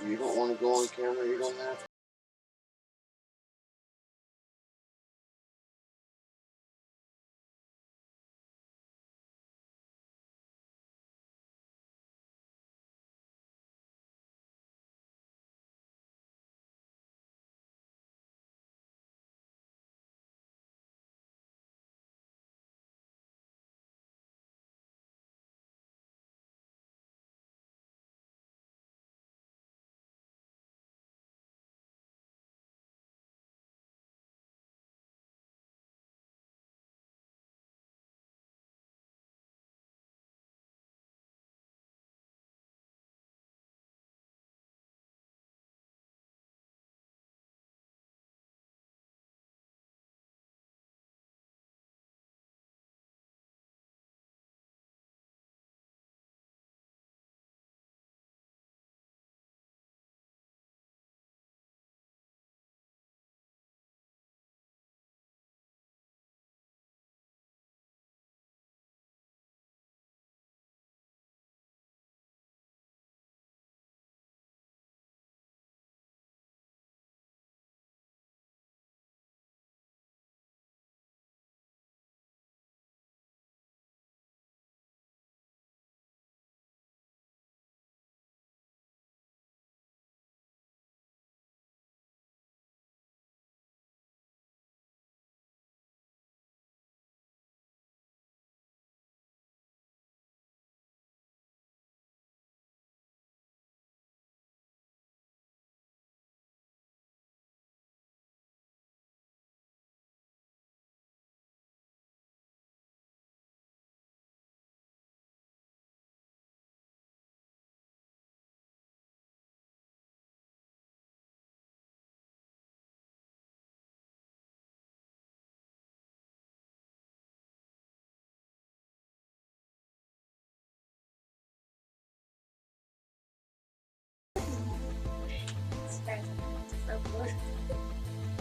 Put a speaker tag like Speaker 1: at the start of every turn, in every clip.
Speaker 1: You don't want to go on camera, you don't have to.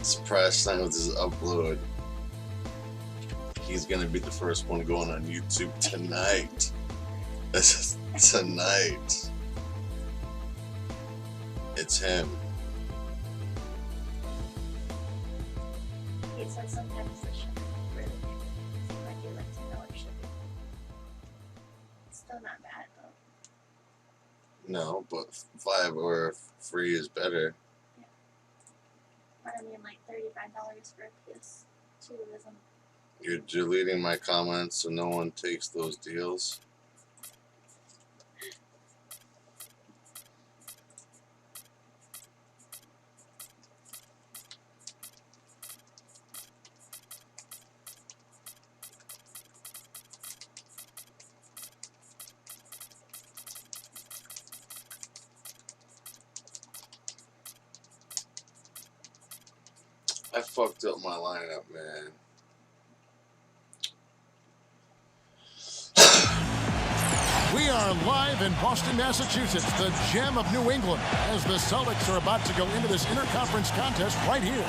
Speaker 1: Surprise time with his upload. He's gonna be the first one going on YouTube tonight. Tonight. It's him.
Speaker 2: He says sometimes the sugar really good. Like you like to know what sugar. It's still not bad though.
Speaker 1: No, but 5 or free is better.
Speaker 2: Yeah. But I mean like $35 for a PS2 isn't.
Speaker 1: You're deleting my comments so no one takes those deals. I fucked up my lineup, man.
Speaker 3: We are live in Boston, Massachusetts, the gem of New England, as the Celtics are about to go into this interconference contest right here.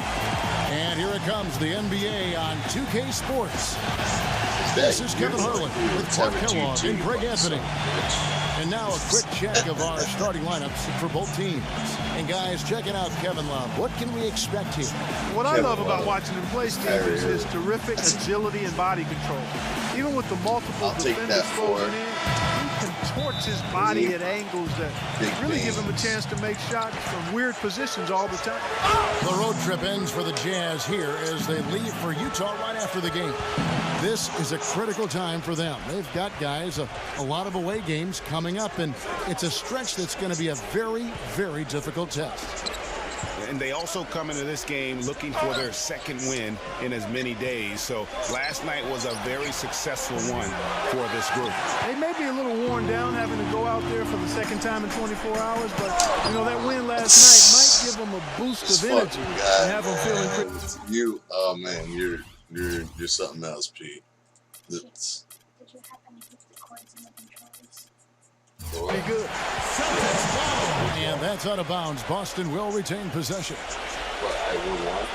Speaker 3: And here it comes, the NBA on 2K Sports. This is Kevin Harlan with Clark Kellogg and Greg Anthony. And now a quick check of our starting lineups for both teams. And guys, checking out Kevin Love, what can we expect here?
Speaker 4: What I love about watching him play, Steve, is his terrific agility and body control. Even with the multiple defenders closing in, he contorts his body at angles that really give him a chance to make shots from weird positions all the time.
Speaker 3: The road trip ends for the Jazz here as they leave for Utah right after the game. This is a critical time for them. They've got, guys, a lot of away games coming up, and it's a stretch that's going to be a very, very difficult test.
Speaker 5: And they also come into this game looking for their second win in as many days. So last night was a very successful one for this group.
Speaker 4: They may be a little worn down having to go out there for the second time in 24 hours, but, you know, that win last night might give them a boost of energy and have them feeling pretty.
Speaker 1: You, oh man, you're something else, Pete. It's,
Speaker 2: Did you happen to hit the cords in the controls?
Speaker 4: Pretty good.
Speaker 3: And that's out of bounds. Boston will retain possession.
Speaker 1: but I would want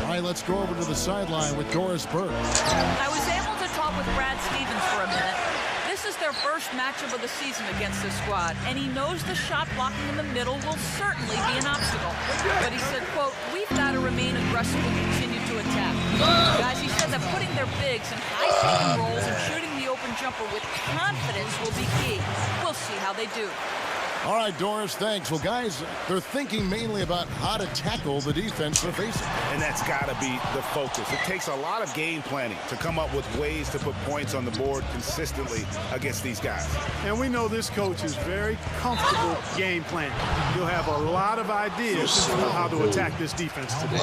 Speaker 3: All right, let's go over to the sideline with Doris Burke.
Speaker 6: I was able to talk talk with Brad Stevens for a minute. This is their first matchup of the season against this squad, and he knows the shot blocking in the middle will certainly be an obstacle. But he said, quote, we've got to remain aggressive and continue to attack. Guys, he said that putting their bigs in high pick and rolls and shooting the open jumper with confidence will be key. We'll see how they do.
Speaker 3: All right, Doris, thanks. Well, guys, they're thinking mainly about how to tackle the defense they're facing.
Speaker 5: And that's got to be the focus. It takes a lot of game planning to come up with ways to put points on the board consistently against these guys.
Speaker 4: And we know this coach is very comfortable game planning. He'll have a lot of ideas on how to attack this defense today.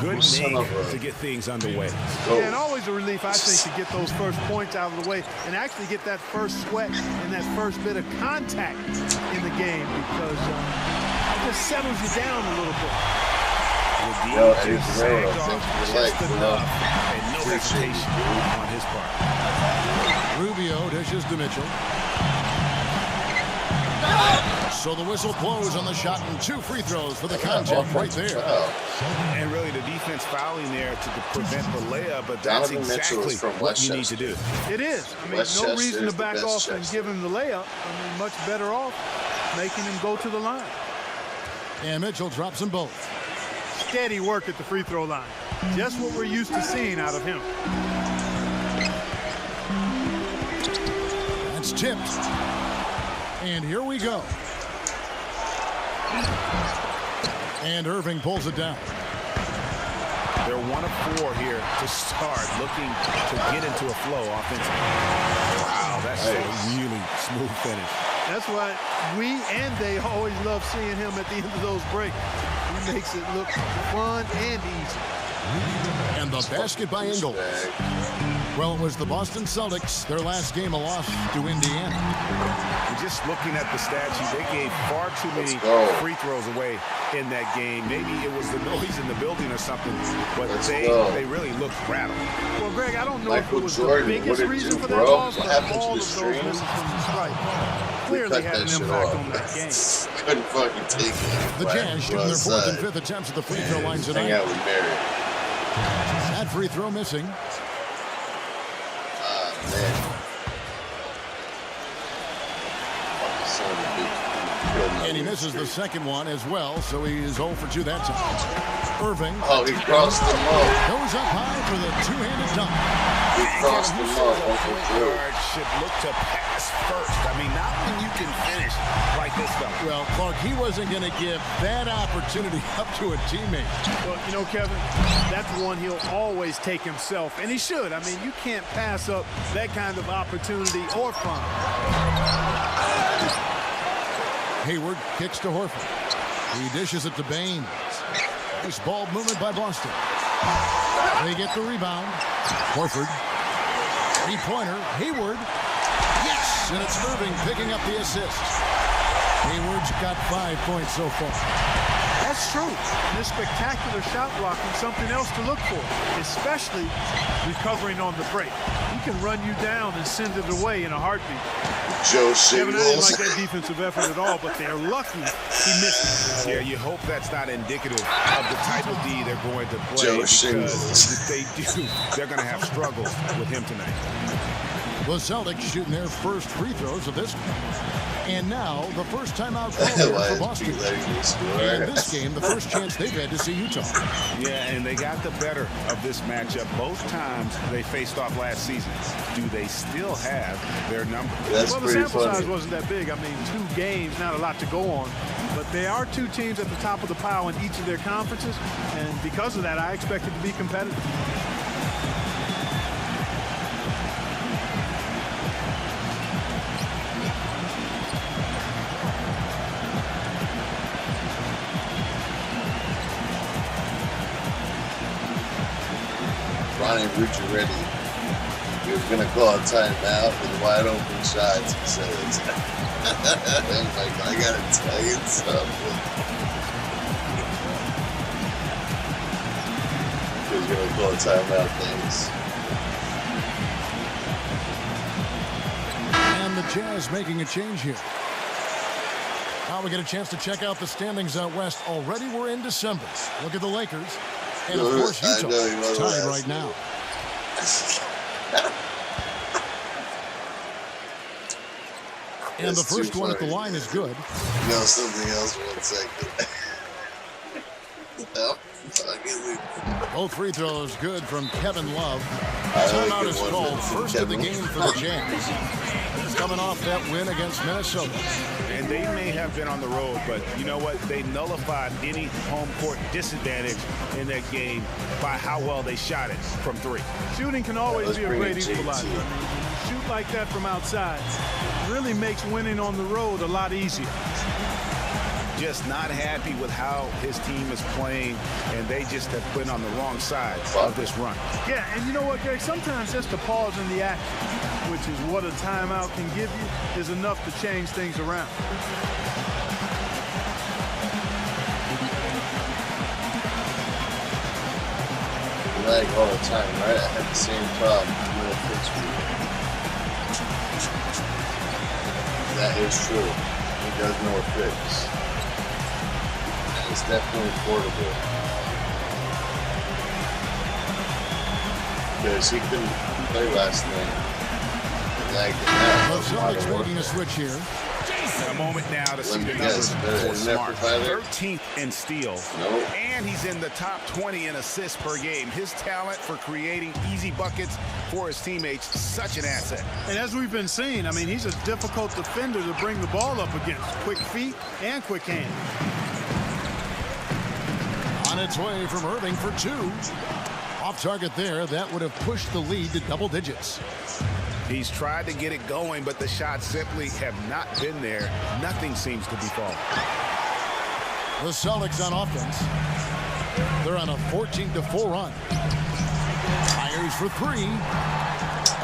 Speaker 5: Good name to get things underway.
Speaker 4: Yeah, and always a relief, I think, to get those first points out of the way and actually get that first sweat and that first bit of contact in the game, because it just settles you down a little bit.
Speaker 5: Just enough and no hesitation on his part.
Speaker 3: Rubio dishes to Mitchell. So the whistle blows on the shot, and 2 free throws for the contact right there.
Speaker 5: And really the defense fouling there to prevent the layup, but that's exactly what you need to do.
Speaker 4: It is. I mean, no reason to back off and give him the layup. I mean, much better off making him go to the line.
Speaker 3: And Mitchell drops them both.
Speaker 4: Steady work at the free throw line. Just what we're used to seeing out of him.
Speaker 3: That's tipped. And here we go. And Irving pulls it down.
Speaker 5: They're 1 of 4 here to start, looking to get into a flow offensively. Wow, that's a really smooth finish.
Speaker 4: That's why we and they always love seeing him at the end of those breaks. He makes it look fun and easy.
Speaker 3: And the basket by Ingles. Well, it was the Boston Celtics, their last game a loss to Indiana.
Speaker 5: And just looking at the stat sheet, they gave far too many free throws away in that game. Maybe it was the noise in the building or something, but they really looked rattled.
Speaker 4: Well, Greg, I don't know if it was the biggest reason for that loss, but all of those misses from the strike clearly had an impact on that game.
Speaker 1: Couldn't fucking take it.
Speaker 3: The Jazz shooting their 4th and 5th attempts at the free throw line tonight.
Speaker 1: Hang out with Mary.
Speaker 3: That free throw missing. And he misses the second one as well, so he is 0 for 2 that time. Irving.
Speaker 1: Oh, he crossed the low.
Speaker 3: Goes up high for the 2-handed dunk.
Speaker 1: He crossed the low.
Speaker 5: Guard should look to pass first. I mean, not when you can finish like this fella.
Speaker 3: Well, Clark, he wasn't going to give that opportunity up to a teammate.
Speaker 4: Well, you know, Kevin, that's one he'll always take himself, and he should. I mean, you can't pass up that kind of opportunity or fun.
Speaker 3: Hayward kicks to Horford. He dishes it to Baines. Nice ball movement by Boston. They get the rebound. Horford. 3-pointer. Hayward. Yes! And it's Irving picking up the assist. Hayward's got 5 points so far.
Speaker 4: That's true. And this spectacular shot blocking, something else to look for, especially recovering on the break. He can run you down and send it away in a heartbeat.
Speaker 1: Joe
Speaker 4: Kevin, I didn't
Speaker 1: Singles.
Speaker 4: like that defensive effort at all, but they're lucky he missed it.
Speaker 5: Yeah, you hope that's not indicative of the type of D they're going to play,
Speaker 1: Joe
Speaker 5: because
Speaker 1: Singles.
Speaker 5: if they do, they're going to have struggles with him tonight.
Speaker 3: The Celtics shooting their first free throws of this one. And now, the first timeout call for Boston. And in this game, the first chance they've had to see Utah.
Speaker 5: Yeah, and they got the better of this matchup both times they faced off last season. Do they still have their number?
Speaker 1: That's
Speaker 4: Well, the
Speaker 1: pretty
Speaker 4: sample
Speaker 1: funny.
Speaker 4: size wasn't that big. I mean, 2 games, not a lot to go on. But they are 2 teams at the top of the pile in each of their conferences. And because of that, I expect it to be competitive.
Speaker 1: Ronnie Rucci ready. He was going to call a timeout with wide open shots. He says, I'm like, I got to tell you something. He was going to call a timeout, things.
Speaker 3: And the Jazz making a change here. Now we get a chance to check out the standings out west. Already we're in December. Look at the Lakers. And of course, Utah tied right now. And the first one at the line is good.
Speaker 1: You know something else, 1 second.
Speaker 3: Both free throws good from Kevin Love. Timeout is called, first of the game for the Jazz. Coming off that win against Minnesota.
Speaker 5: And they may have been on the road, but you know what? They nullified any home court disadvantage in that game by how well they shot it from 3.
Speaker 4: Shooting can always be a great equalizer. I mean, shoot like that from outside really makes winning on the road a lot easier.
Speaker 5: Just not happy with how his team is playing, and they just have been on the wrong side of this run.
Speaker 4: Yeah, and you know what, Greg? Sometimes just a pause in the action, which is what a timeout can give you, is enough to change things around.
Speaker 1: Lag all the time, right? I had the same problem with Pittsburgh. That is true. He does know a fix. It's definitely portable. Because he couldn't play last night.
Speaker 3: The Celtics making a switch here.
Speaker 5: A moment now to see the numbers for Smart. 13th in steals.
Speaker 1: Nope.
Speaker 5: And he's in the top 20 in assists per game. His talent for creating easy buckets for his teammates, such an asset.
Speaker 4: And as we've been seeing, I mean, he's a difficult defender to bring the ball up against. Quick feet and quick hands.
Speaker 3: On its way from Irving for 2. Off target there. That would have pushed the lead to double digits.
Speaker 5: He's tried to get it going, but the shots simply have not been there. Nothing seems to be falling.
Speaker 3: The Celtics on offense. They're on a 14-4 run. Fires for 3.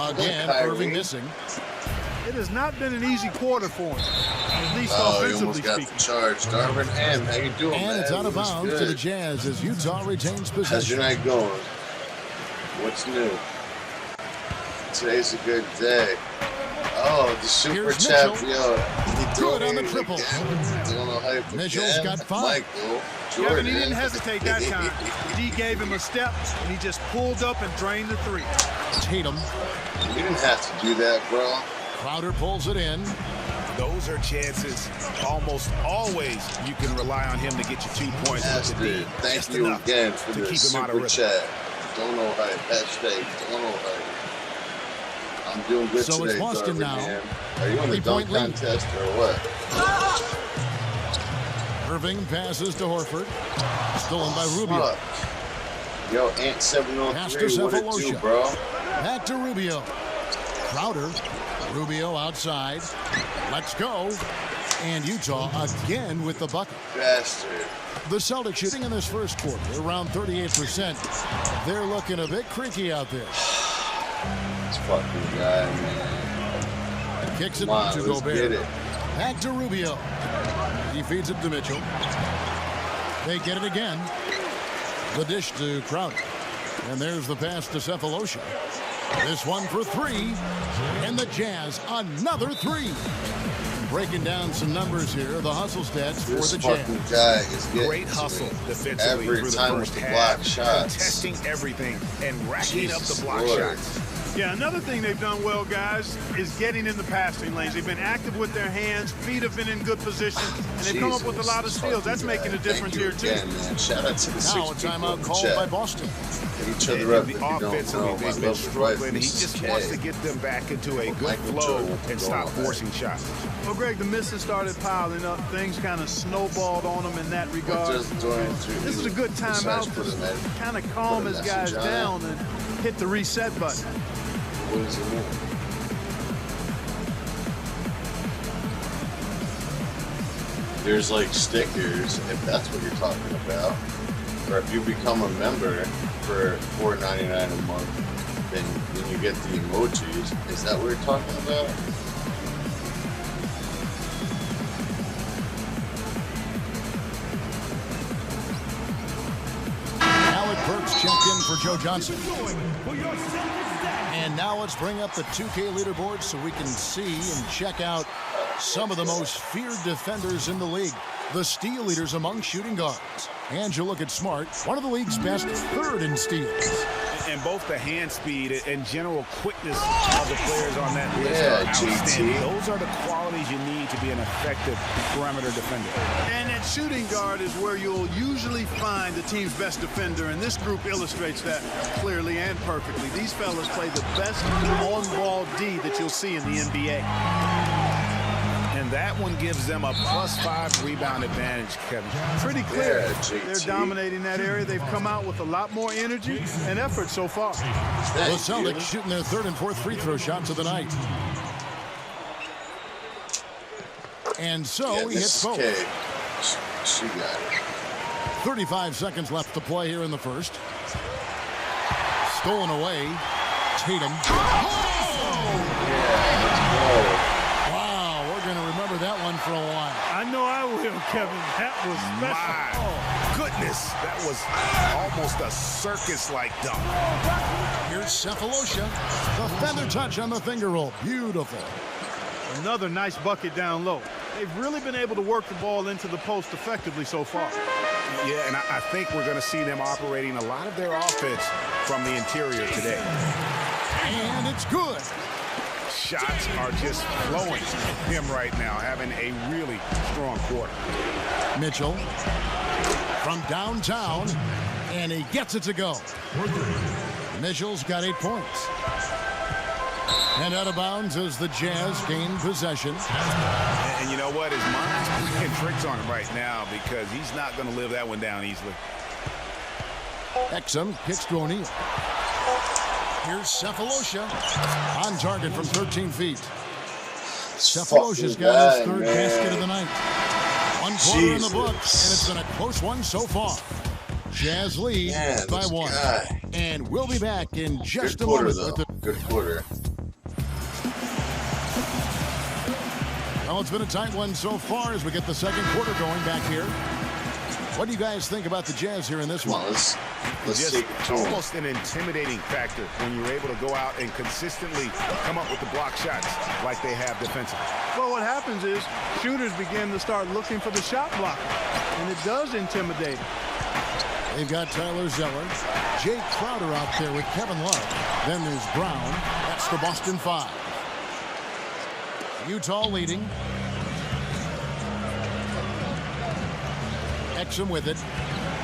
Speaker 3: Again, Irving missing.
Speaker 4: It has not been an easy quarter for him, at least offensively speaking.
Speaker 1: Charged. Darvin Ham, how you doing,
Speaker 3: and
Speaker 1: man?
Speaker 3: It's out of bounds to the Jazz as Utah retains possession.
Speaker 1: How's your night going? What's new? Today's a good day. Oh, the super chat, yo.
Speaker 3: Good on the triple. Mitchell's got 5.
Speaker 1: Michael,
Speaker 4: Kevin, he didn't hesitate that time. D gave him a step, and he just pulled up and drained the 3.
Speaker 3: Tatum.
Speaker 1: You didn't have to do that, bro.
Speaker 3: Crowder pulls it in.
Speaker 5: Those are chances. Almost always you can rely on him to get you 2 points.
Speaker 1: Thank you again for the super chat. Don't know how. Hashtag don't know how. I'm doing good
Speaker 3: so
Speaker 1: today,
Speaker 3: it's Boston now.
Speaker 1: Man. Are you on the dunk contest or what?
Speaker 3: Irving passes to Horford. Stolen by Rubio.
Speaker 1: Yo, Ant 703, what it do, bro?
Speaker 3: Back to Rubio. Crowder. Rubio outside. Let's go. And Utah again with the bucket.
Speaker 1: Bastard.
Speaker 3: The Celtics shooting in this first quarter around 38%. They're looking a bit creaky out there.
Speaker 1: This fucking guy, man.
Speaker 3: Kicks it to Gobert. Back to Rubio. He feeds it to Mitchell. They get it again. The dish to Crowder. And there's the pass to Cephalosha. This one for 3. And the Jazz, another 3. Breaking down some numbers here. The hustle stats for the Jazz.
Speaker 1: Guy is
Speaker 5: great hustle defensively
Speaker 1: every
Speaker 5: through the
Speaker 1: time
Speaker 5: first
Speaker 1: with the
Speaker 5: half,
Speaker 1: block shots.
Speaker 5: contesting everything and racking up the block shots.
Speaker 4: Yeah, another thing they've done well, guys, is getting in the passing lanes. They've been active with their hands. Feet have been in good position, and they've come up with a lot of steals. That's making a difference here, too.
Speaker 1: Man. Shout out to the
Speaker 3: now a timeout called by Boston.
Speaker 1: Each other up.
Speaker 5: Offensively, they've been struggling. He just wants to get them back into a good flow and stop forcing shots.
Speaker 4: Well, Greg, the misses started piling up. Things kind of snowballed on them in that regard. This is a good timeout to kind of calm his guys down and hit the reset button.
Speaker 1: What does it mean? There's like stickers, if that's what you're talking about. Or if you become a member for $4.99 a month, then you get the emojis. Is that what you're talking about?
Speaker 3: Alec Burks checked in for Joe Johnson. And now let's bring up the 2K leaderboard so we can see and check out some of the most feared defenders in the league. The steal leaders among shooting guards. And you look at Smart, one of the league's best, 3rd in steals.
Speaker 5: And both the hand speed and general quickness of the players on that list are outstanding. Those are the qualities you need to be an effective perimeter defender.
Speaker 4: And at shooting guard is where you'll usually find the team's best defender, and this group illustrates that clearly and perfectly. These fellas play the best on-ball D that you'll see in the NBA.
Speaker 5: And that one gives them a +5 rebound advantage, Kevin.
Speaker 4: Pretty clear. They're dominating that area. They've come out with a lot more energy and effort so far.
Speaker 3: The Celtics shooting their 3rd and 4th free throw shots of the night. And so he hits both.
Speaker 1: She got it.
Speaker 3: 35 seconds left to play here in the first. Stolen away. Tatum. Wow, we're going to remember that one for a while.
Speaker 4: I know I will, Kevin. That was special.
Speaker 5: My goodness, that was almost a circus-like dunk.
Speaker 3: Here's Cephalosha. The feather touch on the finger roll. Beautiful.
Speaker 4: Another nice bucket down low. They've really been able to work the ball into the post effectively so far.
Speaker 5: Yeah, and I think we're going to see them operating a lot of their offense from the interior today.
Speaker 3: And it's good.
Speaker 5: Shots are just flowing from him right now, having a really strong quarter.
Speaker 3: Mitchell from downtown, and he gets it to go. Mitchell's got 8 points. And out of bounds as the Jazz gain possession.
Speaker 5: And you know what? His mind's playing tricks on him right now because he's not going to live that one down easily.
Speaker 3: Exum kicks to O'Neal. Here's Cephalosha on target from 13 feet. Cephalosha's got his 3rd basket of the night. 1 quarter in the books, and it's been a close one so far. Jazz lead by 1. And we'll be back in just a moment.
Speaker 1: Good quarter.
Speaker 3: Well, it's been a tight one so far as we get the second quarter going back here. What do you guys think about the Jazz here in this one?
Speaker 1: Let's take it to
Speaker 5: almost an intimidating factor when you're able to go out and consistently come up with the block shots like they have defensively.
Speaker 4: Well, what happens is shooters begin to start looking for the shot blocker, and it does intimidate them.
Speaker 3: They've got Tyler Zeller, Jay Crowder out there with Kevin Love. Then there's Brown. That's the Boston 5. Utah leading. Exum with it.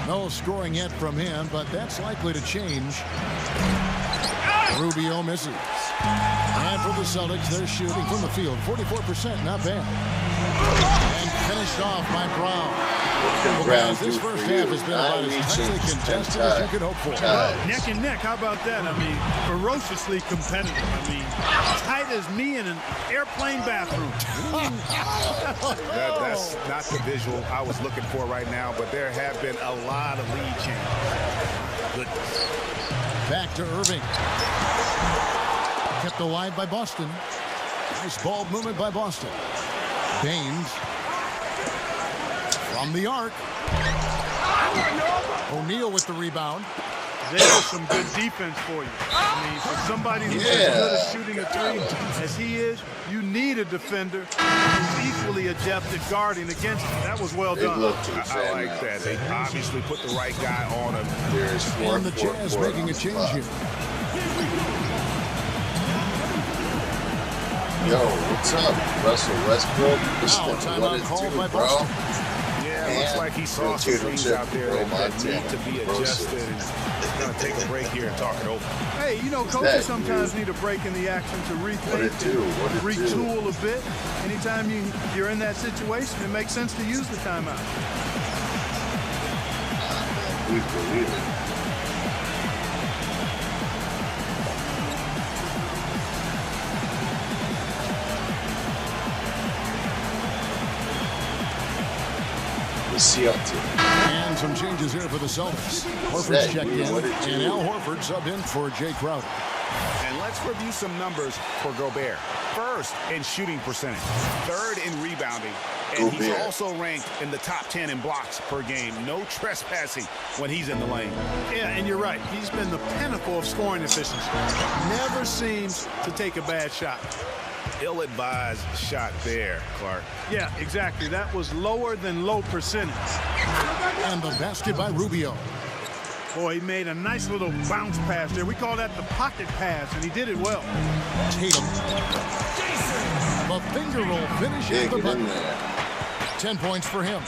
Speaker 3: No scoring yet from him, but that's likely to change. Rubio misses. And for the Celtics, they're shooting from the field. 44%, not bad. And finished off by Brown. Well, this first half has been about as tightly contested as you could hope for.
Speaker 4: Neck and neck, how about that? I mean, ferociously competitive. I mean, tight as me in an airplane bathroom.
Speaker 5: That's not the visual I was looking for right now, but there have been a lot of lead changes. Goodness.
Speaker 3: Back to Irving. Kept alive by Boston. Nice ball movement by Boston. Baines. From the arc. O'Neal with the rebound.
Speaker 4: There's some good defense for you. I mean, for somebody who's as good at shooting a 3 as he is, you need a defender who's equally adept at guarding against him. That was well done.
Speaker 5: I like that. They obviously put the right guy on him.
Speaker 3: And the Jazz making a change here.
Speaker 1: Yo, what's up, Russell Westbrook?
Speaker 3: Timeout called by Boston.
Speaker 5: Looks like he saw some things out there that need to be adjusted. And he's going to take a break here and talk it over.
Speaker 4: Hey, you know, coaches sometimes need a break in the action to rethink, retool a bit. Anytime you're in that situation, it makes sense to use the timeout.
Speaker 1: We believe it.
Speaker 3: And some changes here for the Celtics. Horford's checked in, and Al Horford subbed in for Jay Crowder.
Speaker 5: And let's review some numbers for Gobert. First in shooting percentage, 3rd in rebounding, and he's also ranked in the top 10 in blocks per game. No trespassing when he's in the lane.
Speaker 4: Yeah, and you're right. He's been the pinnacle of scoring efficiency. Never seems to take a bad shot.
Speaker 5: Ill-advised shot there, Clark.
Speaker 4: Yeah, exactly. That was lower than low percentage.
Speaker 3: And the basket by Rubio.
Speaker 4: Boy, he made a nice little bounce pass there. We call that the pocket pass, and he did it well.
Speaker 3: Tatum. The finger roll finishes the button. 10 points for him.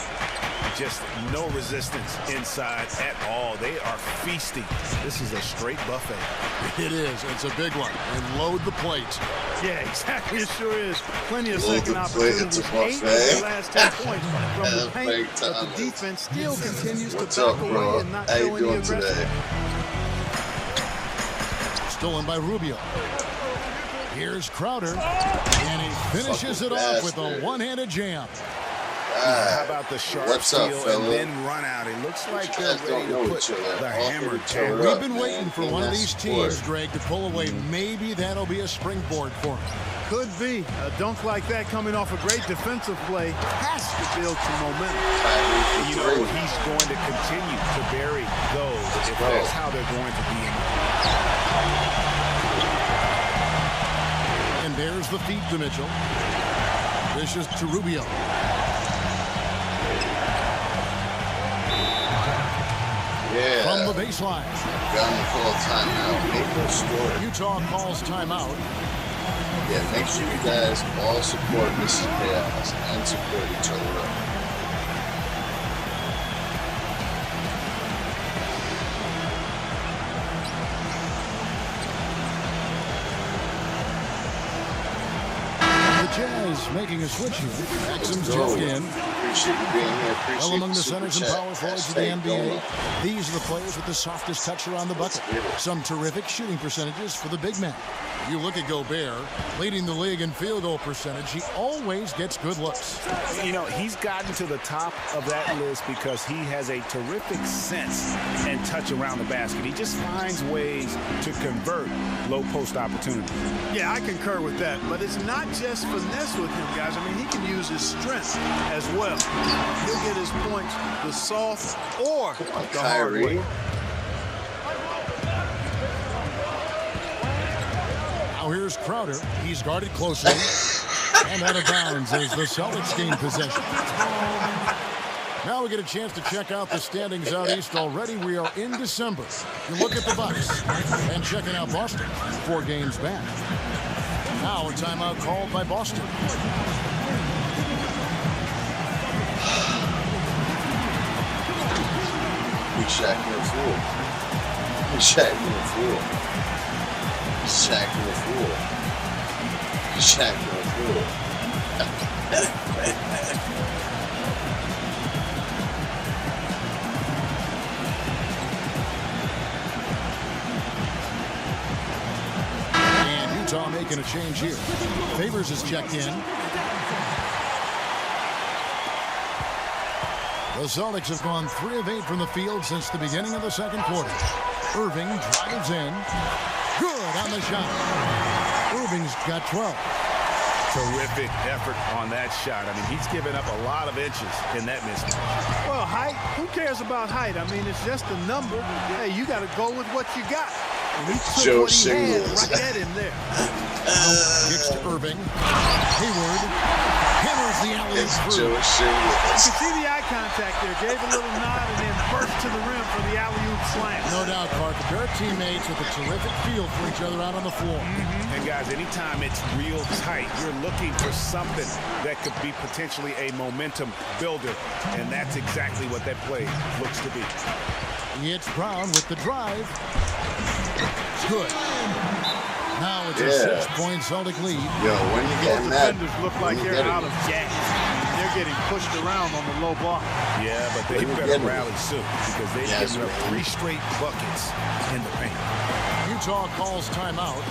Speaker 5: Just no resistance inside at all. They are feasting. This is a straight buffet.
Speaker 3: It is. It's a big one. And load the plate.
Speaker 4: Yeah, exactly. It sure is. Plenty of second opportunities. 8 of the last 10 points from the paint, but the defense still continues to back away and not show any aggression.
Speaker 3: Stolen by Rubio. Here's Crowder, and he finishes it off with a one-handed jam.
Speaker 5: How about the sharp steal and then run out? It looks like they're ready to put the hammer down.
Speaker 3: We've been waiting for one of these teams, Greg, to pull away. Maybe that'll be a springboard for him.
Speaker 4: Could be. A dunk like that coming off a great defensive play has to build some momentum.
Speaker 5: You know, he's going to continue to bury those if that's how they're going to be.
Speaker 3: And there's the feed to Mitchell. This is to Rubio.
Speaker 1: Yeah.
Speaker 3: From the baseline.
Speaker 1: Got him to call timeout. Make no score.
Speaker 3: Utah calls timeout.
Speaker 1: Yeah, make sure you guys all support Mrs. Chaos and support each other.
Speaker 3: Jazz making a switch here. Exum's checked in.
Speaker 1: Appreciate you being here. Appreciate
Speaker 3: Well, among the
Speaker 1: super
Speaker 3: centers and
Speaker 1: chat.
Speaker 3: power forwards of the NBA, these are the players with the softest touch around the bucket. Some terrific shooting percentages for the big man. You look at Gobert, leading the league in field goal percentage. He always gets good looks.
Speaker 5: You know, he's gotten to the top of that list because he has a terrific sense and touch around the basket. He just finds ways to convert low post opportunities.
Speaker 4: Yeah, I concur with that. But it's not just finesse with him, guys. I mean, he can use his strength as well. He'll get his points the soft or the hard way.
Speaker 3: Now here's Crowder. He's guarded closely. And out of bounds as the Celtics gain possession. Now we get a chance to check out the standings out east already. We are in December. You look at the Bucks and checking out Boston. 4 games back. Now a timeout called by Boston.
Speaker 1: We shacking a fool. We shacking a fool. Shacking a fool. Shacking a fool.
Speaker 3: And Utah making a change here. Favors is checked in. The Celtics have gone 3 of 8 from the field since the beginning of the second quarter. Irving drives in. Good on the shot. Irving's got 12.
Speaker 5: Terrific effort on that shot. I mean, he's given up a lot of inches in that mismatch.
Speaker 4: Well, height, who cares about height? I mean, it's just a number. Hey, you got to go with what you got. And he took
Speaker 1: Joe
Speaker 4: what he had
Speaker 1: Shingles.
Speaker 4: right at him there.
Speaker 3: Kicks to Irving. Hayward hammers the alley
Speaker 1: It's
Speaker 3: through.
Speaker 1: Joe Shingles.
Speaker 4: You can see the eye contact there. Gave a little nod and then burst to the rim for the alley-oop slam.
Speaker 3: No doubt, Clark. Their teammates with a terrific feel for each other out on the floor.
Speaker 5: And guys, anytime it's real tight, you're looking for something that could be potentially a momentum builder. And that's exactly what that play looks to be.
Speaker 3: It's Brown with the drive. It's good. Now it's a 6-point Celtic lead.
Speaker 1: Yo, when you
Speaker 4: Both
Speaker 1: get that,
Speaker 4: defenders look like they're out of gas. They're getting pushed around on the low block.
Speaker 5: Yeah, but they better rally soon because they've given up 3 straight buckets in the paint.
Speaker 3: Utah calls timeout.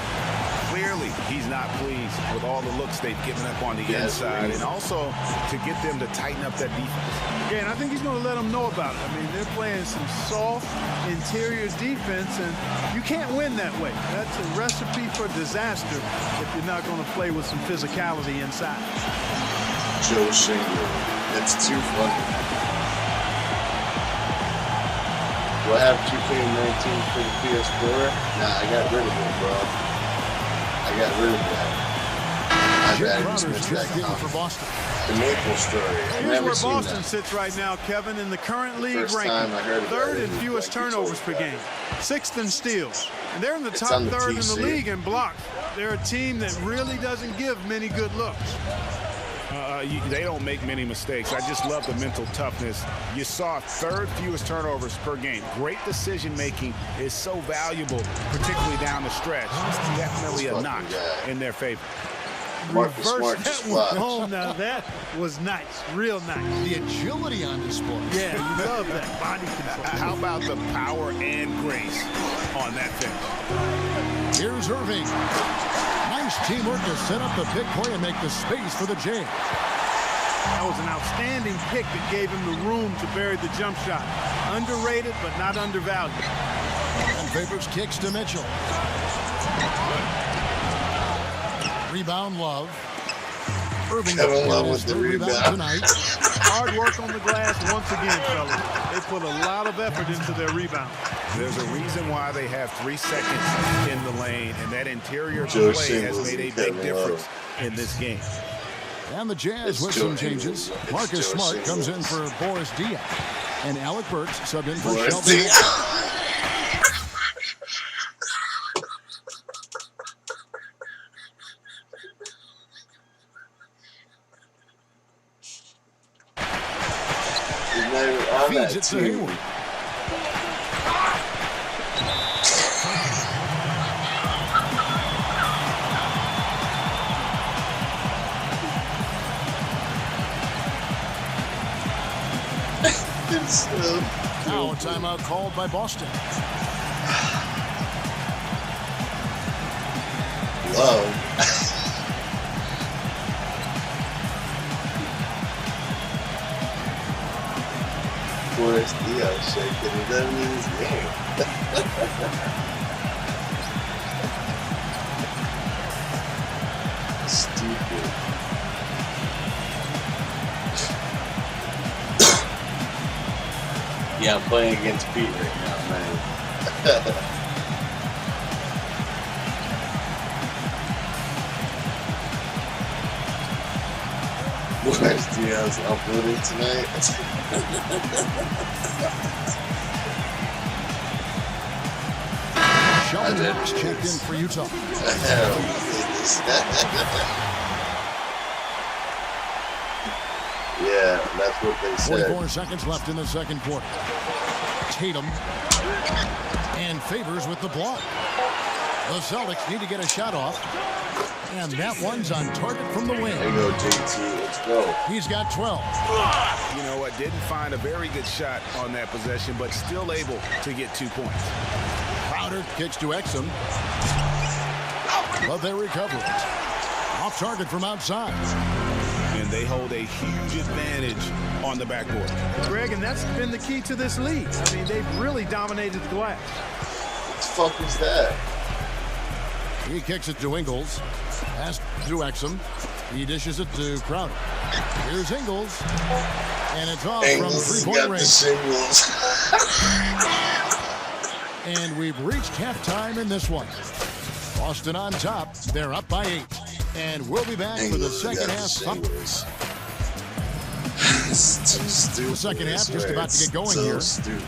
Speaker 5: Clearly, he's not pleased with all the looks they've given up on the inside, and also to get them to tighten up that defense.
Speaker 4: Yeah, and I think he's going to let them know about it. I mean, they're playing some soft interior defense, and you can't win that way. That's a recipe for disaster if you're not going to play with some physicality inside.
Speaker 1: Joe Shingles. It's too funny. Do I have 2K19 for the PS4? Nah, I got rid of it, bro. I got rid of that. I My
Speaker 3: Jake
Speaker 1: bad.
Speaker 3: Crowder's checked in for Boston.
Speaker 1: The Maple story. I've
Speaker 4: Here's
Speaker 1: never
Speaker 4: where
Speaker 1: seen
Speaker 4: Boston
Speaker 1: that.
Speaker 4: sits right now, Kevin, in the current league
Speaker 1: First time I heard
Speaker 4: ranking.
Speaker 1: of
Speaker 4: Third
Speaker 1: that,
Speaker 4: in fewest
Speaker 1: like you told
Speaker 4: turnovers per
Speaker 1: me
Speaker 4: game. Sixth in steals. And they're in the
Speaker 1: It's
Speaker 4: top
Speaker 1: on the
Speaker 4: third in the
Speaker 1: TC.
Speaker 4: league in blocks. They're a team that really doesn't give many good looks.
Speaker 5: They don't make many mistakes. I just love the mental toughness. You saw third fewest turnovers per game. Great decision making is so valuable, particularly down the stretch. It's definitely a notch in their favor.
Speaker 1: Marcus Smart
Speaker 4: Reverse
Speaker 1: just
Speaker 4: that one
Speaker 1: flopped.
Speaker 4: home. Now that was nice, real nice.
Speaker 3: The agility on display.
Speaker 4: Yeah, you love that body control.
Speaker 5: How about the power and grace on that finish?
Speaker 3: Here's Irving. Nice teamwork to set up the big play and make the space for the Jazz.
Speaker 4: That was an outstanding pick that gave him the room to bury the jump shot. Underrated, but not undervalued.
Speaker 3: And Favors kicks to Mitchell. Rebound, Love. Irving
Speaker 1: Kevin Love
Speaker 3: his
Speaker 1: with the
Speaker 3: third
Speaker 1: rebound.
Speaker 3: tonight.
Speaker 4: Hard work on the glass once again, fellas. They put a lot of effort into their rebound.
Speaker 5: There's a reason why they have 3 seconds in the lane, and that interior
Speaker 1: Joe
Speaker 5: play has
Speaker 1: Singles
Speaker 5: made a
Speaker 1: and
Speaker 5: big
Speaker 1: Kevin
Speaker 5: difference
Speaker 1: Love.
Speaker 5: in this game.
Speaker 3: And the Jazz
Speaker 1: It's
Speaker 3: with
Speaker 1: Joe
Speaker 3: some changes.
Speaker 1: Singles.
Speaker 3: Marcus
Speaker 1: It's Joe
Speaker 3: Smart comes in
Speaker 1: Singles.
Speaker 3: for Boris Diaw. And Alec Burks subbed in for
Speaker 1: Boris
Speaker 3: Sheldon.
Speaker 1: Diaw. He's not even on
Speaker 3: Feeds
Speaker 1: that
Speaker 3: it to
Speaker 1: team.
Speaker 3: Hayward.
Speaker 1: It's so
Speaker 3: Now a timeout called by Boston.
Speaker 1: Love. Boris Diaw shaking. He doesn't need his game. Stupid. Yeah, I'm playing against Pete right now, man. Boris Diaw's uploading tonight.
Speaker 3: Sheldon
Speaker 1: did.
Speaker 3: Brooks checked in for Utah.
Speaker 1: Yeah, that's what they said.
Speaker 3: 44 seconds left in the second quarter. Tatum and Favors with the block. The Celtics need to get a shot off. And that one's on target from the wing.
Speaker 1: There you go, JT. Let's go.
Speaker 3: He's got 12.
Speaker 5: You know what? Didn't find a very good shot on that possession, but still able to get 2 points.
Speaker 3: Crowder kicks to Exum. But they recover it. Off target from outside.
Speaker 5: And they hold a huge advantage on the backboard.
Speaker 4: Greg, and that's been the key to this league. I mean, they've really dominated the glass.
Speaker 1: What the fuck is that?
Speaker 3: He kicks it to Ingles. Pass to Exum. He dishes it to Crowder. Here's Ingles. And it's off
Speaker 1: Angles
Speaker 3: from
Speaker 1: got
Speaker 3: three-point
Speaker 1: the
Speaker 3: range.
Speaker 1: singles.
Speaker 3: And we've reached halftime in this one. Boston on top. They're up by 8. And we'll be back for the
Speaker 1: Angles
Speaker 3: second
Speaker 1: got the
Speaker 3: half.
Speaker 1: singles. It's too stupid.
Speaker 3: The second
Speaker 1: I
Speaker 3: half
Speaker 1: swear.
Speaker 3: just about to get going
Speaker 1: It's so
Speaker 3: here.
Speaker 1: Stupid.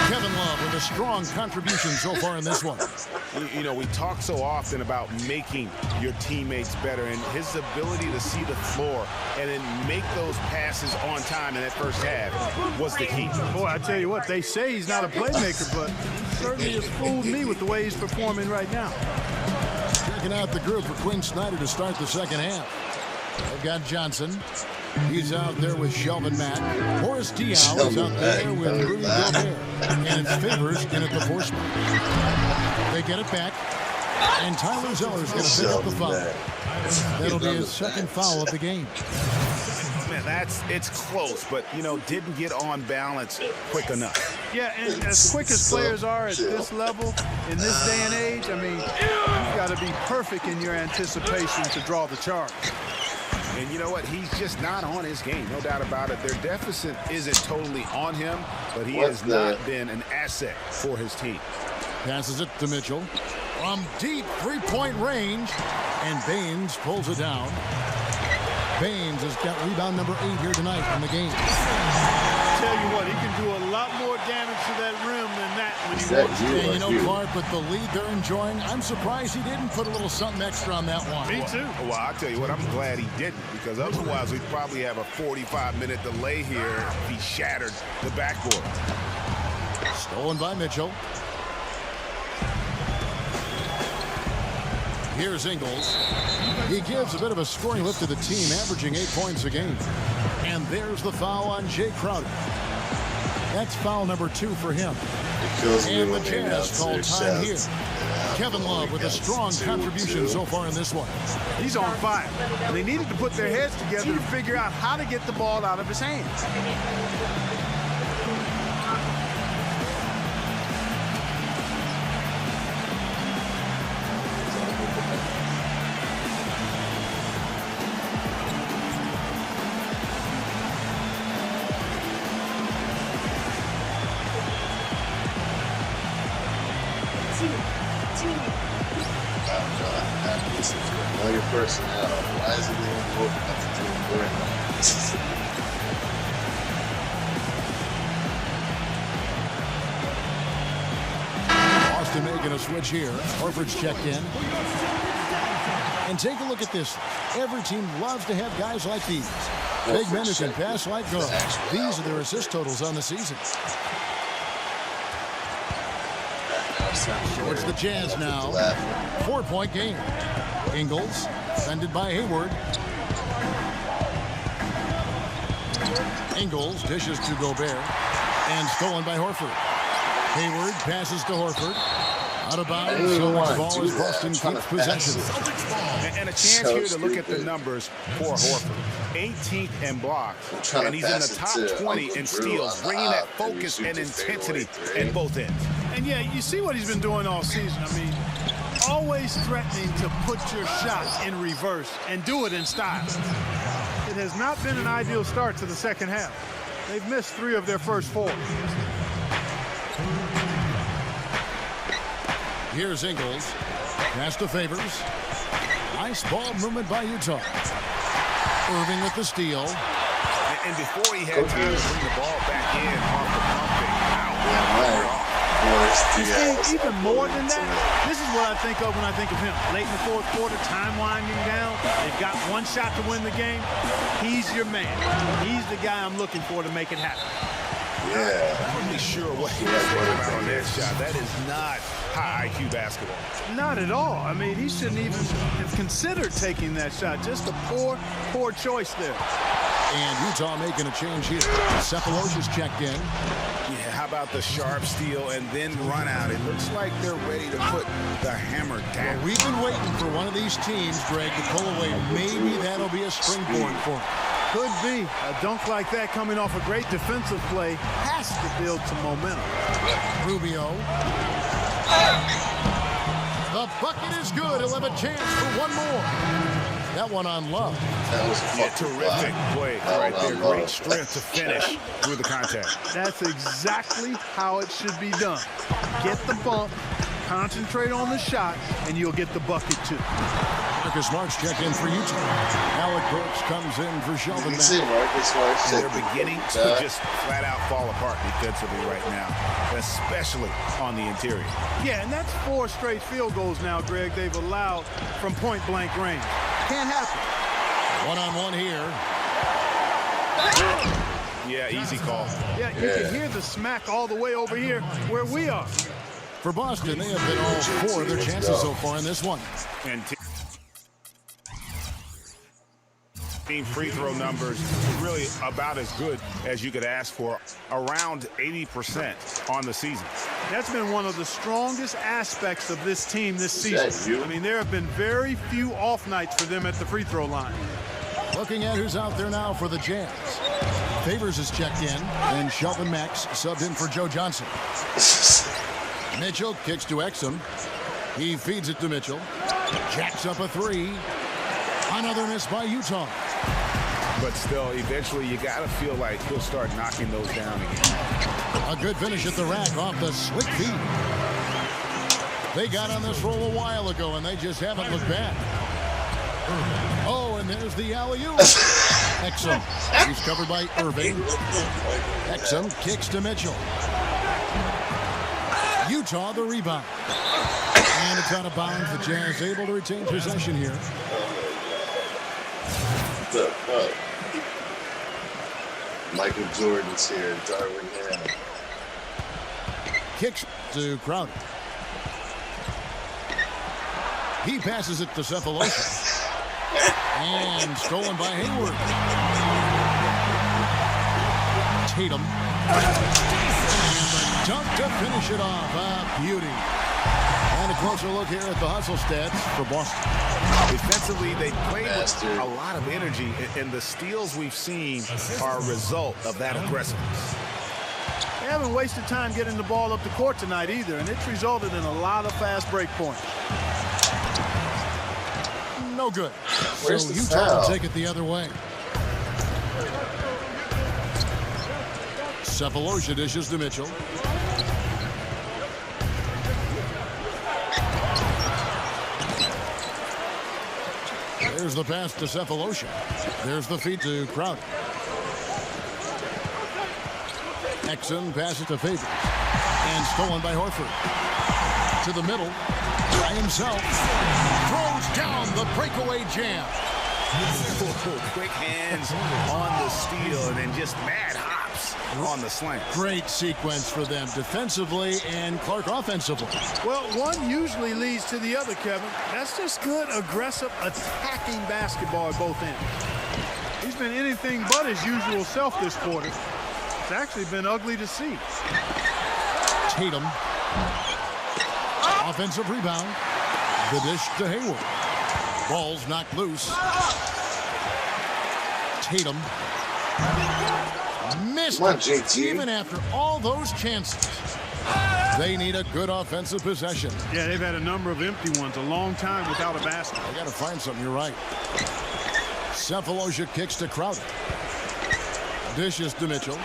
Speaker 3: Kevin Love with a strong contribution so far in this one.
Speaker 5: You know, we talk so often about making your teammates better, and his ability to see the floor and then make those passes on time in that first half was the key.
Speaker 4: Boy, I tell you what, they say he's not a playmaker, but certainly has fooled me with the way he's performing right now.
Speaker 3: Checking out the group for Quinn Snyder to start the second half. They've got Johnson. He's out there with Shelvin Mack. Boris Diaw is out there with Rudy Gobert. And it's Favors in at the 4 spot. They get it back. And Tyler Zeller's going to pick up the foul. That'll be his second foul of the game.
Speaker 5: Man, it's close, but, you know, didn't get on balance quick enough.
Speaker 4: Yeah, and as quick as players are at this level, in this day and age, I mean, you've got to be perfect in your anticipation to draw the charge.
Speaker 5: And you know what? He's just not on his game, no doubt about it. Their deficit isn't totally on him, but he has not been an asset for his team.
Speaker 3: Passes it to Mitchell. from deep three-point range, and Baines pulls it down. Baines has got rebound number 8 here tonight in the game.
Speaker 4: Tell you what, he can do a lot more damage to that rim than that when he wants to.
Speaker 3: And you know, Clark, with the lead they're enjoying, I'm surprised he didn't put a little something extra on that one.
Speaker 4: Me too.
Speaker 5: Well, I'll tell you what, I'm glad he didn't, because otherwise we'd probably have a 45-minute delay here if he shattered the backboard.
Speaker 3: Stolen by Mitchell. Here's Ingles. He gives a bit of a scoring lift to the team, averaging 8 points a game. And there's the foul on Jay Crowder. That's foul number 2 for him. And the Jazz call time here. Kevin Love with a strong contribution so far in this one.
Speaker 4: He's on fire. And they needed to put their heads together to figure out how to get the ball out of his hands.
Speaker 1: Know your personnel. Why is it even moving up to doing
Speaker 3: Boston making a switch here. Horford's checked in. And take a look at this. Every team loves to have guys like these. Big men who can pass like girls. These are their assist totals on the season. Towards the Jazz now. 4-point game. Ingles, defended by Hayward. Ingles dishes to Gobert. And stolen by Horford. Hayward passes to Horford. Out of bounds. Celtics ball as Boston keeps possession.
Speaker 5: And a chance here to look at the numbers for Horford. 18th in blocks, and he's in the top 20 in steals, bringing that focus and intensity in both ends.
Speaker 4: And yeah, you see what he's been doing all season. I mean, always threatening to put your shots in reverse and do it in style. It has not been an ideal start to the second half. They've missed 3 of their first 4.
Speaker 3: Here's Ingles. Pass to Favors. Nice ball movement by Utah. Irving with the steal.
Speaker 5: And before he had time to bring the ball back in off the pumping.
Speaker 4: Even more than that, this is what I think of when I think of him. Late in the 4th quarter, time winding down. They've got 1 shot to win the game. He's your man. He's the guy I'm looking for to make it happen.
Speaker 5: Yeah. I'm not really sure what he was thinking about on that shot. That is not high IQ basketball.
Speaker 4: Not at all. I mean, he shouldn't even have considered taking that shot. Just a poor choice there.
Speaker 3: And Utah making a change here. Cephalosha's checked in.
Speaker 5: Yeah, how about the sharp steal and then run out? It looks like they're ready to put the hammer down.
Speaker 3: Well, we've been waiting for one of these teams, Greg, to pull away. Maybe that'll be a springboard for them.
Speaker 4: Could be. A dunk like that coming off a great defensive play has to build some momentum.
Speaker 3: Rubio. The bucket is good. He'll have a chance for one more. That one on Love.
Speaker 1: That was
Speaker 5: a terrific play right there. Great strength to finish through the contact.
Speaker 4: That's exactly how it should be done. Get the bump, concentrate on the shot, and you'll get the bucket too.
Speaker 3: Marcus Smart's checked in for Utah. Alec Burks comes in for Sheldon.
Speaker 5: They're beginning to just flat out fall apart defensively right now, especially on the interior.
Speaker 4: Yeah, and that's 4 straight field goals now, Greg, they've allowed from point-blank range. Can't happen.
Speaker 3: One-on-one here.
Speaker 5: Yeah, easy call.
Speaker 4: Yeah, you can hear the smack all the way over here where we are.
Speaker 3: For Boston, they have been all 4 of their chances so far in this one.
Speaker 5: And team free throw numbers really about as good as you could ask for, around 80% on the season.
Speaker 4: That's been one of the strongest aspects of this team this season. I mean, there have been very few off nights for them at the free throw line.
Speaker 3: Looking at who's out there now for the Jazz. Favors is checked in, and Shelton Max subbed in for Joe Johnson. Mitchell kicks to Exum. He feeds it to Mitchell. Jacks up a 3. Another miss by Utah.
Speaker 5: But still, eventually, you got to feel like he'll start knocking those down again.
Speaker 3: A good finish at the rack off the slick feed. They got on this roll a while ago, and they just haven't looked back. Oh, and there's the alley-oop. Exum. He's covered by Irving. Exum kicks to Mitchell. Utah the rebound. And it's out of bounds. The Jazz able to retain possession here.
Speaker 1: Michael Jordan's here. Darwin Ham.
Speaker 3: Kicks to Crowder. He passes it to Cephalosha. And stolen by Hayward. Tatum. And the dunk to finish it off. Beauty. And a closer look here at the hustle stats for Boston.
Speaker 5: Defensively, they played with a lot of energy, and the steals we've seen are a result of that aggressiveness.
Speaker 4: They haven't wasted time getting the ball up the court tonight either, and it's resulted in a lot of fast break points.
Speaker 3: No good.
Speaker 1: Where's
Speaker 3: so
Speaker 1: the
Speaker 3: Utah
Speaker 1: foul?
Speaker 3: will take it the other way. Cephalosha dishes to Mitchell. There's the pass to Cephalosha. There's the feed to Crowder. Exum passes to Favors. And stolen by Horford. To the middle. By himself. Throws down the breakaway jam.
Speaker 5: Quick hands on the steal and then just mad hops on the slant.
Speaker 3: Great sequence for them defensively and Clark offensively.
Speaker 4: Well, one usually leads to the other, Kevin. That's just good, aggressive, attacking basketball at both ends. He's been anything but his usual self this quarter. It's actually been ugly to see.
Speaker 3: Tatum. Offensive rebound. The dish to Hayward. Ball's knocked loose. Tatum. Missed it. Even after all those chances. They need a good offensive possession.
Speaker 4: Yeah, they've had a number of empty ones, a long time without a basket.
Speaker 3: They got to find something, you're right. Cephalosha kicks to Crowder. Dishes to Mitchell.
Speaker 1: Get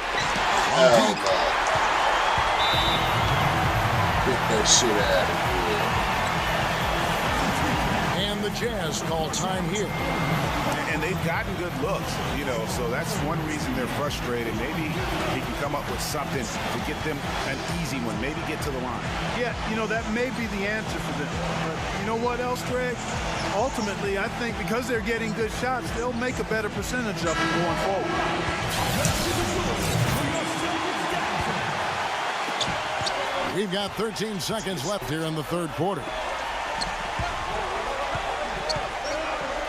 Speaker 1: that shit out of here.
Speaker 3: And the Jazz call time here.
Speaker 5: And they've gotten good looks, you know, so that's one reason they're frustrated. Maybe he can come up with something to get them an easy one, maybe get to the line.
Speaker 4: Yeah, you know, that may be the answer for them. But you know what else, Greg? Ultimately, I think because they're getting good shots, they'll make a better percentage of them going forward.
Speaker 3: We've got 13 seconds left here in the third quarter.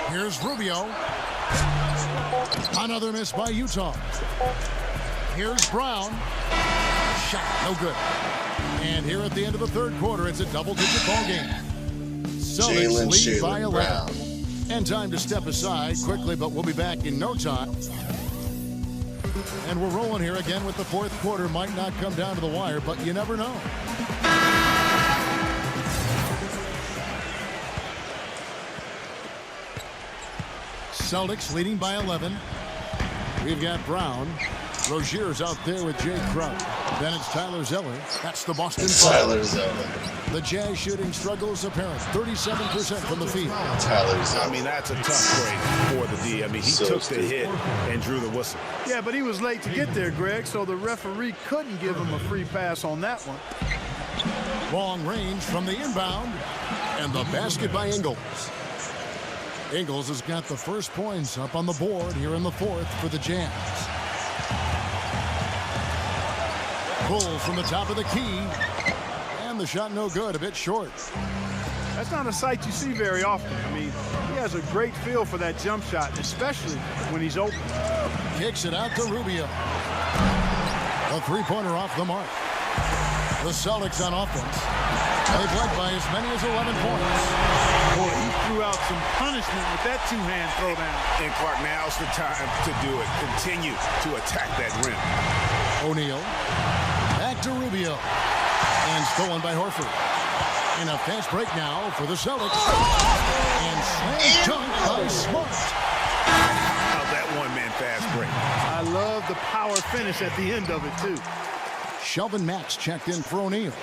Speaker 3: Here's Rubio. Another miss by Utah. Here's Brown. Shot, no good. And here at the end of the third quarter, it's a double-digit ball game. Celtics lead by 11.
Speaker 1: Brown.
Speaker 3: And time to step aside quickly, but we'll be back in no time. And we're rolling here again with the fourth quarter. Might not come down to the wire, but you never know. Celtics leading by 11. We've got Brown. Rozier's out there with Jay Crowder. Then it's Tyler Zeller. That's the Boston
Speaker 1: Tyler Zeller.
Speaker 3: The Jazz shooting struggle is apparent. 37% from the field.
Speaker 1: Tyler Zeller.
Speaker 5: I mean, that's a tough break for the D. I mean, he took the hit and drew the whistle.
Speaker 4: Yeah, but he was late to get there, Greg, so the referee couldn't give him a free pass on that one.
Speaker 3: Long range from the inbound. And the basket by Ingles. Ingles has got the first points up on the board here in the fourth for the Jazz. Pull from the top of the key. And the shot no good, a bit short.
Speaker 4: That's not a sight you see very often. I mean, he has a great feel for that jump shot, especially when he's open.
Speaker 3: Kicks it out to Rubio. A three-pointer off the mark. The Celtics on offense. They've led by as many as 11 points.
Speaker 4: Boy, he threw out some punishment with that two-hand throwdown.
Speaker 5: And Clark, now's the time to do it. Continue to attack that rim.
Speaker 3: O'Neal. Back to Rubio. And stolen by Horford. And a fast break now for the Celtics. And slam dunk by Smart.
Speaker 5: How's that one-man fast break?
Speaker 4: I love the power finish at the end of it, too.
Speaker 3: Shelvin Max checked in for O'Neal.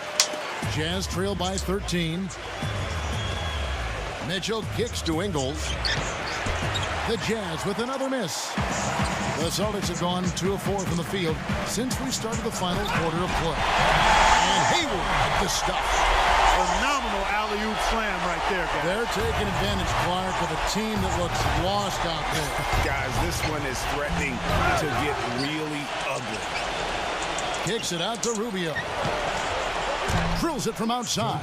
Speaker 3: Jazz trail by 13. Mitchell kicks to Ingles. The Jazz with another miss. The Celtics have gone 2 of 4 from the field since we started the final quarter of play. And Hayward with the stuff.
Speaker 4: Phenomenal alley-oop slam right there, guys.
Speaker 3: They're taking advantage, Clark, of a team that looks lost out there.
Speaker 5: Guys, this one is threatening to get really ugly.
Speaker 3: Kicks it out to Rubio. Drills it from outside.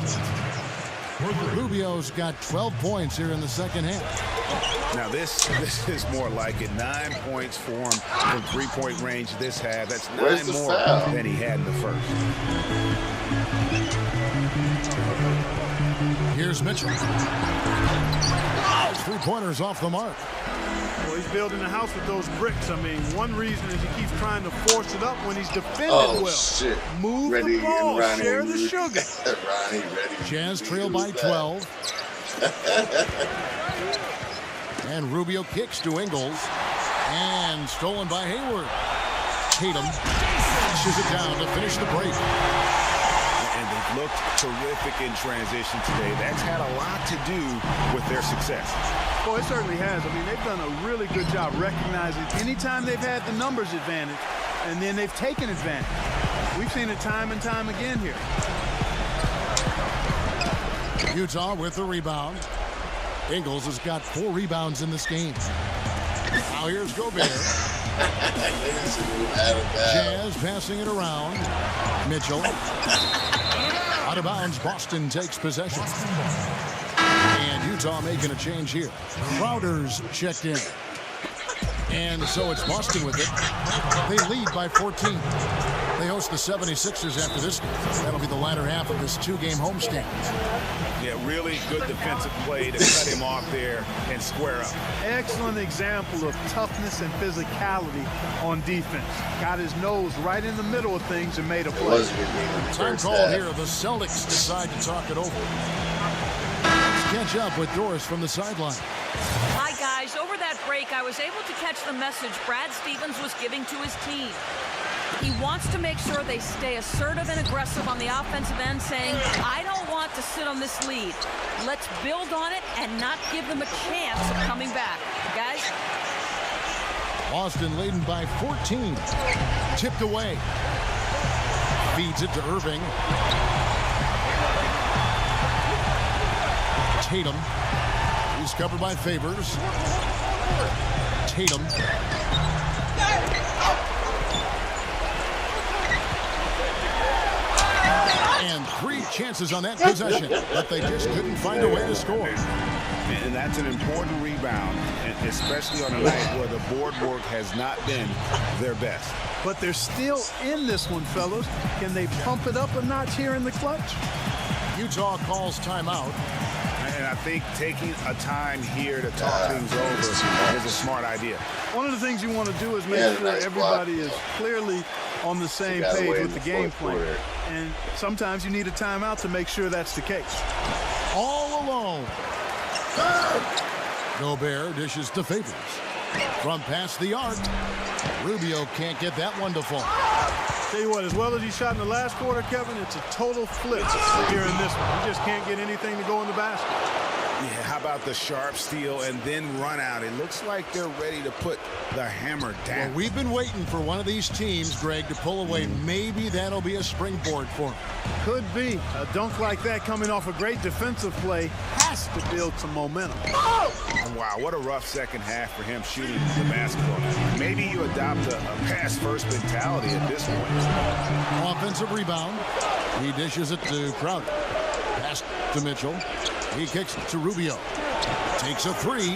Speaker 3: Rubio's got 12 points here in the second half.
Speaker 5: Now this is more like it. 9 points for him from three-point range this half. That's 9 more than he had in the first.
Speaker 3: Here's Mitchell. His three-pointers off the mark.
Speaker 4: Well, he's building a house with those bricks. I mean, one reason is he keeps trying to force it up when he's defended well.
Speaker 1: Shit.
Speaker 4: Move
Speaker 1: Ready
Speaker 4: the ball,
Speaker 1: Ronnie,
Speaker 4: share the sugar.
Speaker 1: Ronnie, ready.
Speaker 3: Jazz trail by 12. And Rubio kicks to Ingles. And stolen by Hayward. Tatum pushes it down to finish the break.
Speaker 5: And they've looked terrific in transition today. That's had a lot to do with their success.
Speaker 4: Well, it certainly has. I mean, they've done a really good job recognizing anytime they've had the numbers advantage, and then they've taken advantage. We've seen it time and time again here.
Speaker 3: Utah with the rebound. Ingles has got 4 rebounds in this game. Now here's Gobert. Jazz passing it around. Mitchell. Out of bounds, Boston takes possession. And Utah making a change here. Crowder's checked in. And so it's Boston with it. They lead by 14. They host the 76ers after this game. That'll be the latter half of this 2-game homestand.
Speaker 5: Yeah, really good defensive play to cut him off there and square up.
Speaker 4: Excellent example of toughness and physicality on defense. Got his nose right in the middle of things and made a play.
Speaker 3: Time called here. The Celtics decide to talk it over. Let's catch up with Doris from the sideline.
Speaker 6: Hi, guys. Over that break, I was able to catch the message Brad Stevens was giving to his team. He wants to make sure they stay assertive and aggressive on the offensive end, saying, I don't want to sit on this lead. Let's build on it and not give them a chance of coming back. Guys?
Speaker 3: Boston leading by 14. Tipped away. Feeds it to Irving. Tatum. He's covered by Favors. Tatum. And 3 chances on that possession, but they just couldn't find a way to score.
Speaker 5: And that's an important rebound, especially on a night where the board work has not been their best.
Speaker 4: But they're still in this one, fellas. Can they pump it up a notch here in the clutch?
Speaker 3: Utah calls timeout.
Speaker 5: And I think taking a time here to talk things over is a smart idea.
Speaker 4: One of the things you want to do is make sure everybody is clearly on the same page with the game plan. And sometimes you need a timeout to make sure that's the case.
Speaker 3: All alone. Gobert dishes to Favors. From past the arc. Rubio can't get that one to fall.
Speaker 4: Tell you what, as well as he shot in the last quarter, Kevin, it's a total flip here in this one. He just can't get anything to go in the basket.
Speaker 5: Yeah, how about the sharp steal and then run out? It looks like they're ready to put the hammer down.
Speaker 3: Well, we've been waiting for one of these teams, Greg, to pull away. Maybe that'll be a springboard for them.
Speaker 4: Could be. A dunk like that coming off a great defensive play has to build some momentum.
Speaker 5: Wow, what a rough second half for him shooting the basketball. Maybe you adopt a pass-first mentality at this point.
Speaker 3: Offensive rebound. He dishes it to Crowder. Pass to Mitchell. He kicks to Rubio. Takes a 3.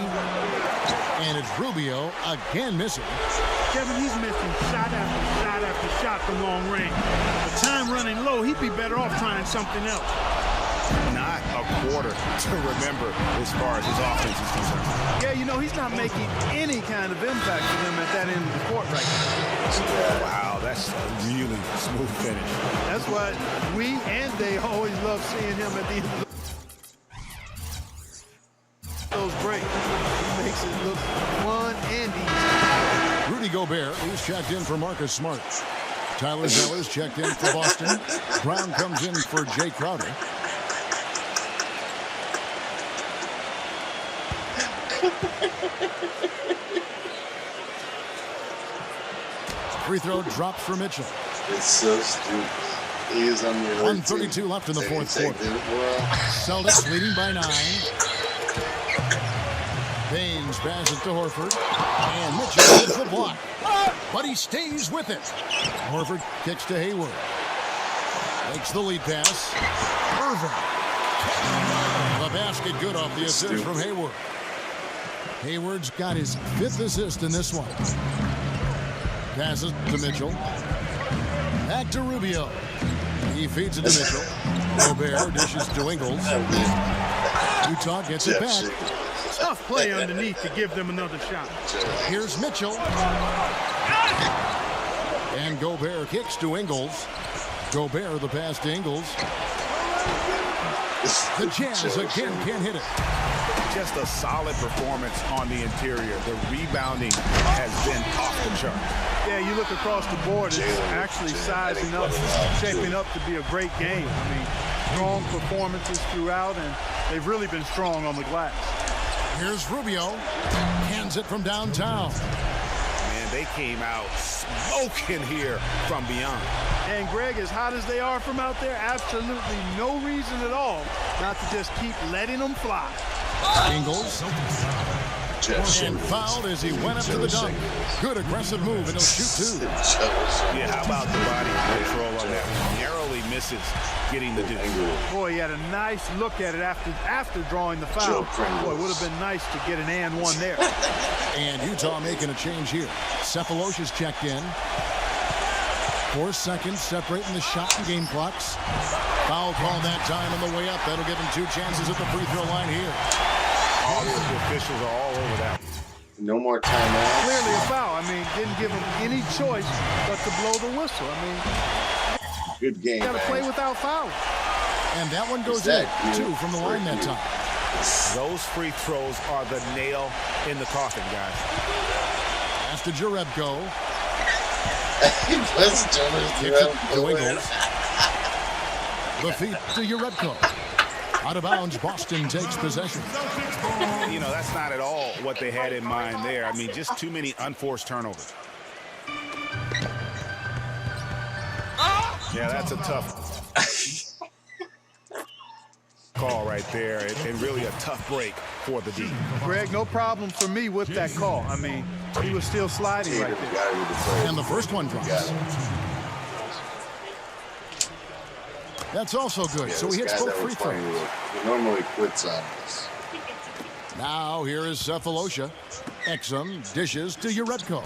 Speaker 3: And it's Rubio again missing.
Speaker 4: Kevin, he's missing shot after shot after shot from long range. With time running low, he'd be better off trying something else.
Speaker 5: Not a quarter to remember as far as his offense is concerned.
Speaker 4: Yeah, you know, he's not making any kind of impact for them at that end of the court right now.
Speaker 5: Wow, that's a really smooth finish.
Speaker 4: That's why we and they always love seeing him at the end of those breaks. He makes it look fun and easy.
Speaker 3: Rudy Gobert, who's checked in for Marcus Smart. Tyler Zeller's checked in for Boston. Brown comes in for Jay Crowder. Free throw drops for Mitchell.
Speaker 1: It's so stupid. He is on the
Speaker 3: 1:32 left in the fourth quarter. Celtics leading by 9. Baines passes to Horford. And Mitchell hits the block. But he stays with it. Horford kicks to Hayward. Makes the lead pass. Irving. The basket good off the assist from Hayward. Hayward's got his 5th assist in this one. Passes to Mitchell. Back to Rubio. He feeds it to Mitchell. Gobert dishes to Ingles. Utah gets it back.
Speaker 4: Tough play underneath to give them another shot.
Speaker 3: Here's Mitchell. And Gobert kicks to Ingles. Gobert the pass to Ingles. The Jazz again can't hit it.
Speaker 5: Just a solid performance on the interior. The rebounding has been off the chart.
Speaker 4: Yeah, you look across the board, it's actually sizing up, shaping up to be a great game. I mean, strong performances throughout, and they've really been strong on the glass.
Speaker 3: Here's Rubio. Hands it from downtown.
Speaker 5: Man, they came out smoking here from beyond.
Speaker 4: And Greg, as hot as they are from out there, absolutely no reason at all not to just keep letting them fly.
Speaker 3: Ingles. And fouled as he went up to the dunk. Good aggressive move, and he'll shoot 2.
Speaker 5: Yeah, how about the body control on that one? Narrowly misses getting the deuce.
Speaker 4: Boy, he had a nice look at it after drawing the foul. Boy, it would have been nice to get an and one there.
Speaker 3: And Utah making a change here. Cephalosha's checked in. 4 seconds separating the shot and game clocks. Foul call that time on the way up. That'll give him 2 chances at the free throw line here.
Speaker 5: All the officials are all over that.
Speaker 1: No more timeouts.
Speaker 4: Clearly a foul. I mean, didn't give him any choice but to blow the whistle. I mean,
Speaker 1: good game.
Speaker 4: You got to play without foul.
Speaker 3: And that one goes in. 2 from the line that time.
Speaker 5: Those free throws are the nail in the coffin, guys.
Speaker 3: Pass to Jerebko.
Speaker 1: Let's do
Speaker 3: it. The feet to Jerebko. Out of bounds, Boston takes possession.
Speaker 5: You know, that's not at all what they had in mind there. I mean, just too many unforced turnovers. Yeah, that's a tough call right there, and really a tough break for the D.
Speaker 4: Greg, no problem for me with that call. I mean, he was still sliding right there.
Speaker 3: And the first one drops. That's also good.
Speaker 1: Yeah,
Speaker 3: so he hits both free throws.
Speaker 1: He normally quits on this.
Speaker 3: Now here is Cephalosha. Exum dishes to Jerebko.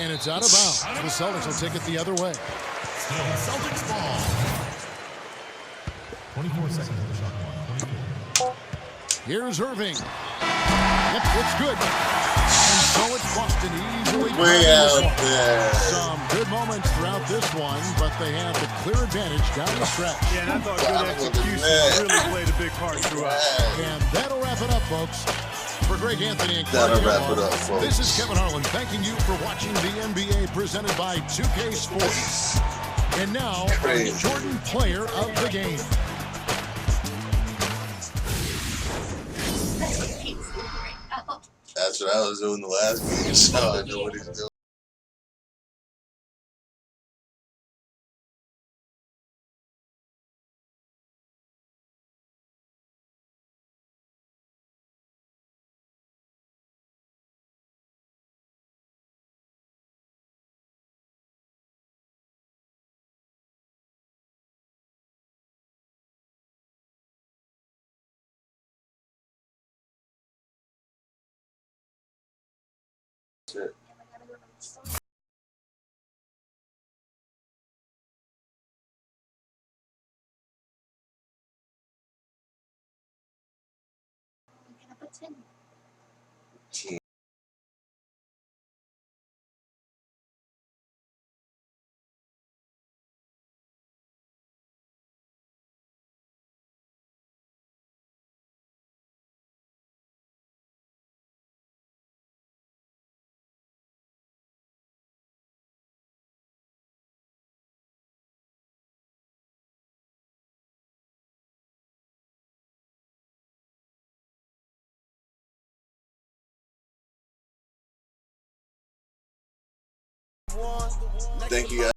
Speaker 3: And it's out of bounds. The Celtics will take it the other way.
Speaker 7: Celtics ball. 24 seconds of the shot clock.
Speaker 3: Here's Irving. Yep, it's good. And so it's Boston easily.
Speaker 1: Way out there.
Speaker 3: Some good moments throughout this one, but they have the clear advantage down the stretch.
Speaker 4: Yeah, and I thought good execution really played a big part throughout.
Speaker 3: And that'll wrap it up, folks. For Greg Anthony and
Speaker 1: that'll wrap it up, folks.
Speaker 3: This is Kevin Harlan thanking you for watching the NBA presented by 2K Sports. And now, our Jordan Player of the Game.
Speaker 1: That's what I was doing the last game, so I know what he's doing. That's it. Thank you guys.